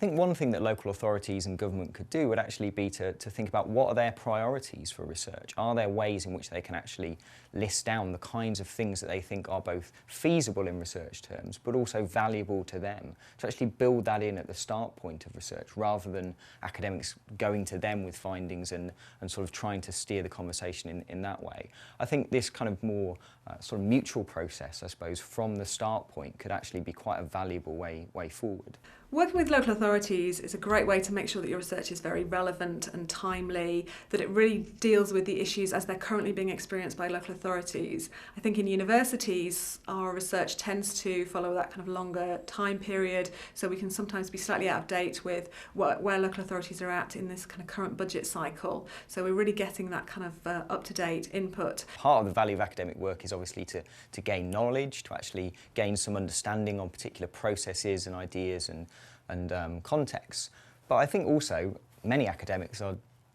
I think one thing that local authorities and government could do would actually be to think about what are their priorities for research. Are there ways in which they can actually list down the kinds of things that they think are both feasible in research terms but also valuable to them, to actually build that in at the start point of research rather than academics going to them with findings and sort of trying to steer the conversation in that way. I think this kind of more sort of mutual process, I suppose, from the start point could actually be quite a valuable way forward. Working with local authorities is a great way to make sure that your research is very relevant and timely, that it really deals with the issues as they're currently being experienced by local authorities. I think in universities, our research tends to follow that kind of longer time period, so we can sometimes be slightly out of date with where local authorities are at in this kind of current budget cycle. So we're really getting that kind of up-to-date input. Part of the value of academic work is obviously to gain knowledge, to actually gain some understanding on particular processes and ideas and contexts. But I think also many academics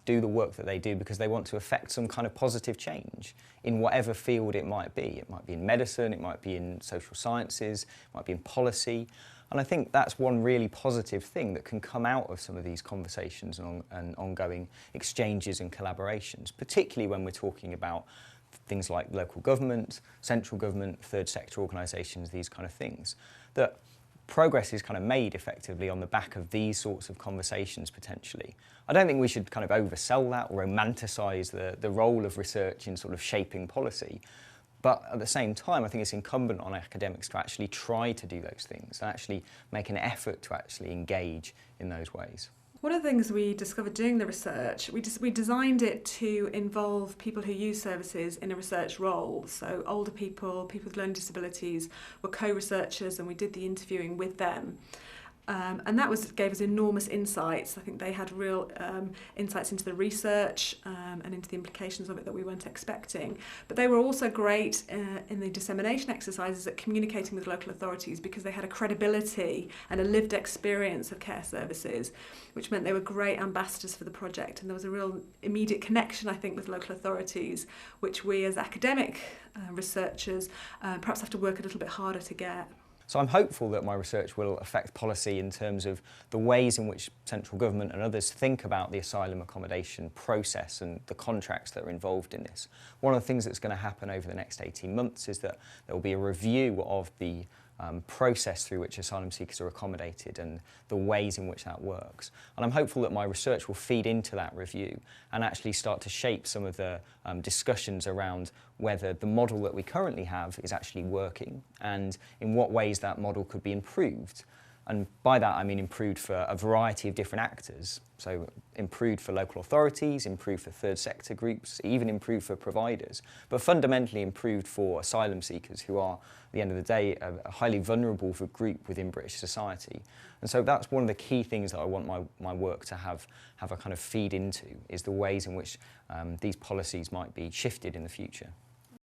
do the work that they do because they want to affect some kind of positive change in whatever field it might be. It might be in medicine, it might be in social sciences, it might be in policy. And I think that's one really positive thing that can come out of some of these conversations and ongoing exchanges and collaborations, particularly when we're talking about things like local government, central government, third sector organisations, these kind of things. That progress is kind of made effectively on the back of these sorts of conversations potentially. I don't think we should kind of oversell that or romanticise the role of research in sort of shaping policy. But at the same time, I think it's incumbent on academics to actually try to do those things and actually make an effort to actually engage in those ways. One of the things we discovered doing the research, we designed it to involve people who use services in a research role. So older people, people with learning disabilities were co-researchers, and we did the interviewing with them. And that gave us enormous insights. I think they had real insights into the research and into the implications of it that we weren't expecting. But they were also great in the dissemination exercises at communicating with local authorities because they had a credibility and a lived experience of care services, which meant they were great ambassadors for the project. And there was a real immediate connection, I think, with local authorities, which we as academic researchers perhaps have to work a little bit harder to get. So I'm hopeful that my research will affect policy in terms of the ways in which central government and others think about the asylum accommodation process and the contracts that are involved in this. One of the things that's going to happen over the next 18 months is that there will be a review of the process through which asylum seekers are accommodated and the ways in which that works. And I'm hopeful that my research will feed into that review and actually start to shape some of the discussions around whether the model that we currently have is actually working and in what ways that model could be improved. And by that I mean improved for a variety of different actors. So improved for local authorities, improved for third sector groups, even improved for providers, but fundamentally improved for asylum seekers who are, at the end of the day, a highly vulnerable group within British society. And so that's one of the key things that I want my work to have a kind of feed into, is the ways in which these policies might be shifted in the future.